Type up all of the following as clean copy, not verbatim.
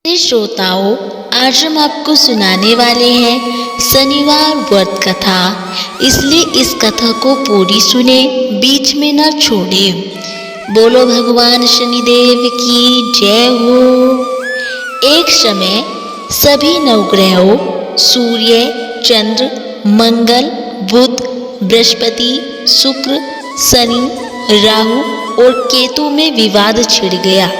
श्रोताओं, आज हम आपको सुनाने वाले हैं शनिवार व्रत कथा। इसलिए इस कथा को पूरी सुने, बीच में न छोड़े। बोलो भगवान शनिदेव की जय हो। एक समय सभी नवग्रहों सूर्य, चंद्र, मंगल, बुध, बृहस्पति, शुक्र, शनि, राहु और केतु में विवाद छिड़ गया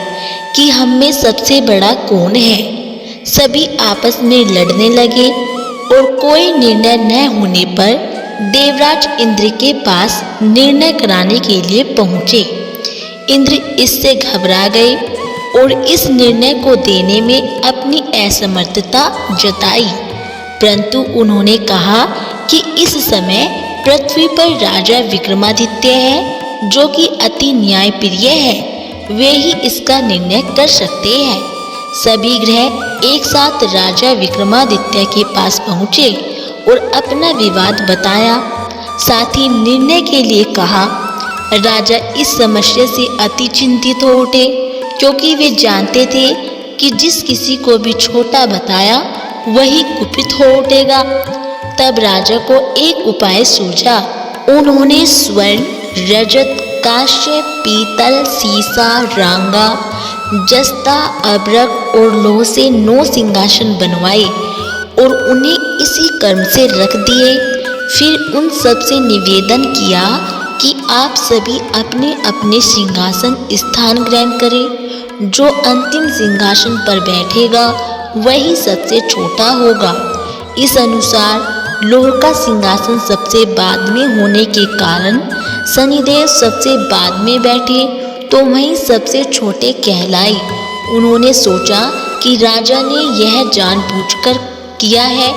कि हम में सबसे बड़ा कौन है। सभी आपस में लड़ने लगे और कोई निर्णय न होने पर देवराज इंद्र के पास निर्णय कराने के लिए पहुँचे। इंद्र इससे घबरा गए और इस निर्णय को देने में अपनी असमर्थता जताई। परंतु उन्होंने कहा कि इस समय पृथ्वी पर राजा विक्रमादित्य है, जो कि अति न्यायप्रिय है। वे ही इसका निर्णय कर सकते हैं। सभी ग्रह एक साथ राजा विक्रमादित्य के पास पहुँचे और अपना विवाद बताया। साथ ही निर्णय के लिए कहा। राजा इस समस्या से अति चिंतित हो उठे, क्योंकि वे जानते थे कि जिस किसी को भी छोटा बताया वही कुपित हो उठेगा। तब राजा को एक उपाय सूझा। उन्होंने स्वर्ण, रजत, कांस्य, पीतल, सीसा, रांगा, जस्ता, अभ्रक और लोह से 9 सिंहासन बनवाए और उन्हें इसी क्रम से रख दिए। फिर उन सब से निवेदन किया कि आप सभी अपने अपने सिंहासन स्थान ग्रहण करें। जो अंतिम सिंहासन पर बैठेगा वही सबसे छोटा होगा। इस अनुसार लोह का सिंहासन सबसे बाद में होने के कारण शनिदेव सबसे बाद में बैठे, तो वहीं सबसे छोटे कहलाए। उन्होंने सोचा कि राजा ने यह जानबूझकर किया है।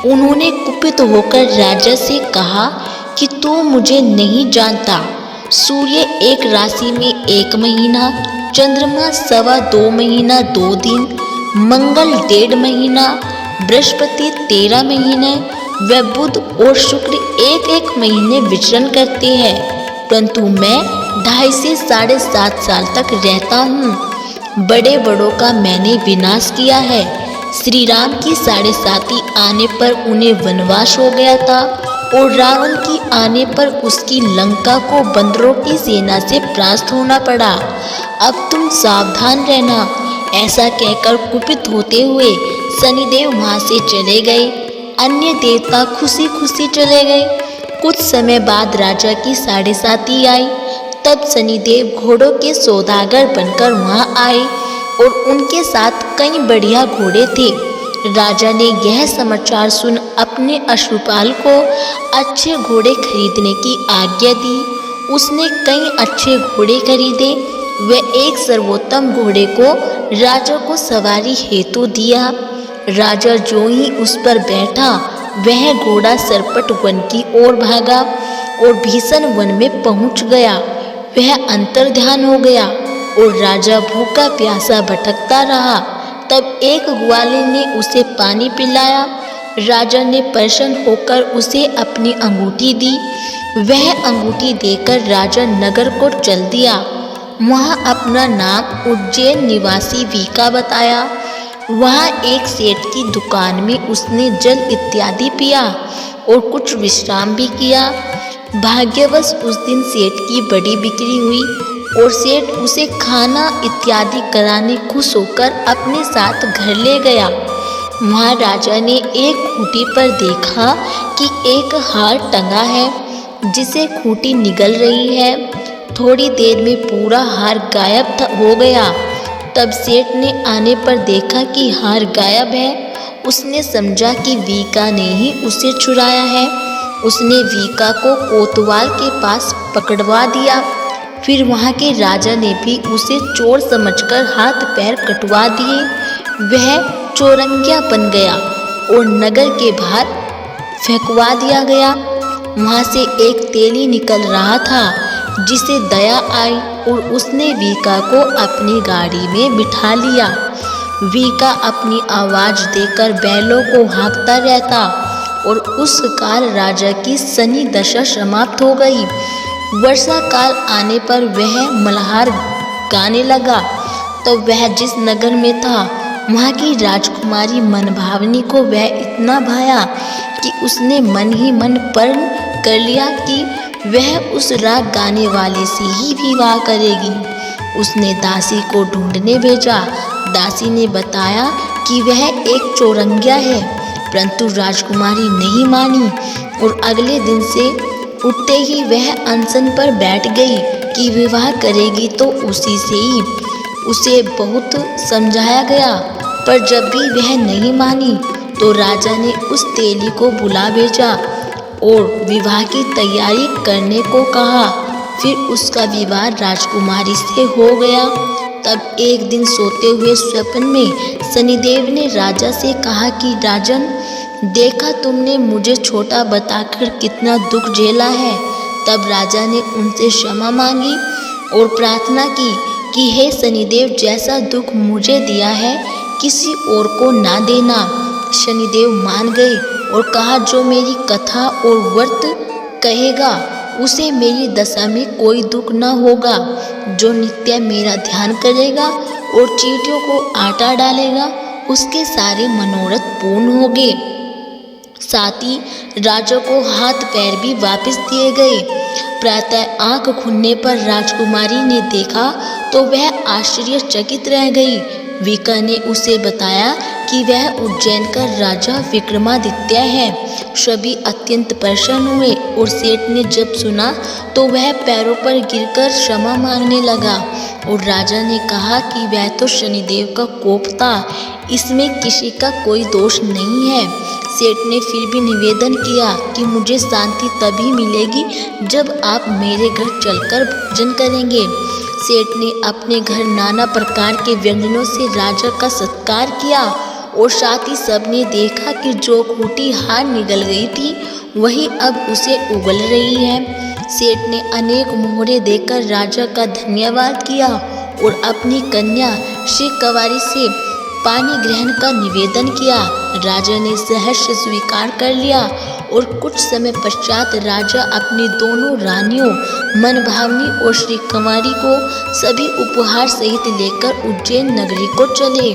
उन्होंने कुपित होकर राजा से कहा कि तू मुझे नहीं जानता। सूर्य एक राशि में 1 महीना, चंद्रमा 2.25 महीना 2 दिन, मंगल 1.5 महीना, बृहस्पति 13 महीने व बुध और शुक्र 1-1 महीने विचरण करते हैं। परंतु मैं 2.5 से 7.5 साल तक रहता हूँ। बड़े बड़ों का मैंने विनाश किया है। श्री राम की 7.5 आने पर उन्हें वनवास हो गया था और रावण की आने पर उसकी लंका को बंदरों की सेना से परास्त होना पड़ा। अब तुम सावधान रहना। ऐसा कहकर कुपित होते हुए शनिदेव वहाँ से चले गए। अन्य देवता खुशी खुशी चले गए। कुछ समय बाद राजा की 7.5 आई। तब शनिदेव घोड़ों के सौदागर बनकर वहाँ आए और उनके साथ कई बढ़िया घोड़े थे। राजा ने यह समाचार सुन अपने अश्वपाल को अच्छे घोड़े खरीदने की आज्ञा दी। उसने कई अच्छे घोड़े खरीदे व एक सर्वोत्तम घोड़े को राजा को सवारी हेतु दिया। राजा जो ही उस पर बैठा, वह घोड़ा सरपट वन की ओर भागा और भीषण वन में पहुंच गया। वह अंतर्ध्यान हो गया और राजा भूखा प्यासा भटकता रहा। तब एक ग्वाले ने उसे पानी पिलाया। राजा ने प्रसन्न होकर उसे अपनी अंगूठी दी। वह अंगूठी देकर राजा नगर को चल दिया। वहाँ अपना नाम उज्जैन निवासी वीका बताया। वहाँ एक सेठ की दुकान में उसने जल इत्यादि पिया और कुछ विश्राम भी किया। भाग्यवश उस दिन सेठ की बड़ी बिक्री हुई और सेठ उसे खाना इत्यादि कराने खुश होकर अपने साथ घर ले गया। वहाँ राजा ने एक खूंटी पर देखा कि एक हार टंगा है, जिसे खूंटी निगल रही है। थोड़ी देर में पूरा हार गायब हो गया। तब सेठ ने आने पर देखा कि हार गायब है। उसने समझा कि वीका ने ही उसे चुराया है। उसने वीका को कोतवाल के पास पकड़वा दिया। फिर वहाँ के राजा ने भी उसे चोर समझकर हाथ पैर कटवा दिए। वह चोरंगिया बन गया और नगर के बाहर फेंकवा दिया गया। वहाँ से एक तेली निकल रहा था, जिसे दया आई और उसने वीका को अपनी गाड़ी में बिठा लिया। वीका अपनी आवाज़ देकर बैलों को हाँकता रहता और उस काल राजा की शनि दशा समाप्त हो गई। वर्षा काल आने पर वह मल्हार गाने लगा। तो वह जिस नगर में था वहाँ की राजकुमारी मनभावनी को वह इतना भाया कि उसने मन ही मन प्रण कर लिया कि वह उस राग गाने वाले से ही विवाह करेगी। उसने दासी को ढूंढने भेजा। दासी ने बताया कि वह एक चौरंगिया है, परंतु राजकुमारी नहीं मानी और अगले दिन से उठते ही वह अनशन पर बैठ गई कि विवाह करेगी तो उसी से ही। उसे बहुत समझाया गया, पर जब भी वह नहीं मानी तो राजा ने उस तेली को बुला भेजा और विवाह की तैयारी करने को कहा। फिर उसका विवाह राजकुमारी से हो गया। तब एक दिन सोते हुए स्वप्न में शनिदेव ने राजा से कहा कि राजन, देखा तुमने मुझे छोटा बताकर कितना दुख झेला है। तब राजा ने उनसे क्षमा मांगी और प्रार्थना की कि हे शनिदेव, जैसा दुख मुझे दिया है किसी और को ना देना। शनिदेव मान गए और कहा, जो मेरी कथा और व्रत कहेगा उसे मेरी दशा में कोई दुख न होगा। जो नित्य मेरा ध्यान करेगा और चींटियों को आटा डालेगा उसके सारे मनोरथ पूर्ण होंगे। साथ ही राजा को हाथ पैर भी वापस दिए गए। प्रातः आंख खुलने पर राजकुमारी ने देखा तो वह आश्चर्यचकित रह गई। विका ने उसे बताया कि वह उज्जैन का राजा विक्रमादित्य है। सभी अत्यंत प्रसन्न हुए और सेठ ने जब सुना तो वह पैरों पर गिरकर क्षमा मांगने लगा और राजा ने कहा कि वह तो शनिदेव का कोप था, इसमें किसी का कोई दोष नहीं है। सेठ ने फिर भी निवेदन किया कि मुझे शांति तभी मिलेगी जब आप मेरे घर चलकर भोजन करेंगे। सेठ ने अपने घर नाना प्रकार के व्यंजनों से राजा का सत्कार किया और साथ ही सबने देखा कि जो खूंटी हार निगल गई थी वही अब उसे उगल रही है। सेठ ने अनेक मोहरे देकर राजा का धन्यवाद किया और अपनी कन्या श्री कवारी से पानी ग्रहण का निवेदन किया। राजा ने सहर्ष स्वीकार कर लिया और कुछ समय पश्चात राजा अपनी दोनों रानियों मनभावनी और श्री कुमारी को सभी उपहार सहित लेकर उज्जैन नगरी को चले।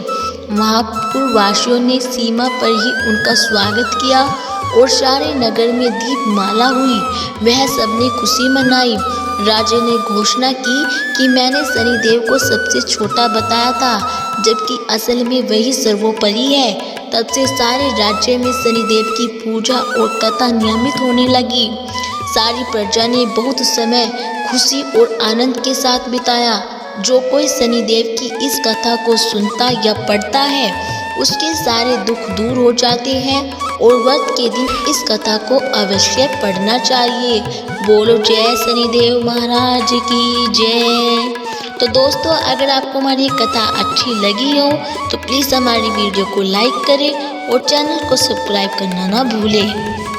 वहाँ पूर्ववासियों ने सीमा पर ही उनका स्वागत किया और सारे नगर में दीपमाला हुई। वह सबने खुशी मनाई। राजा ने घोषणा की कि मैंने शनिदेव को सबसे छोटा बताया था, जबकि असल में वही सर्वोपरि है। तब से सारे राज्य में शनिदेव की पूजा और कथा नियमित होने लगी। सारी प्रजा ने बहुत समय खुशी और आनंद के साथ बिताया। जो कोई शनिदेव की इस कथा को सुनता या पढ़ता है उसके सारे दुख दूर हो जाते हैं और व्रत के दिन इस कथा को अवश्य पढ़ना चाहिए। बोलो जय शनिदेव महाराज की जय। तो दोस्तों, अगर आपको हमारी कथा अच्छी लगी हो तो प्लीज़ हमारी वीडियो को लाइक करें और चैनल को सब्सक्राइब करना ना भूलें।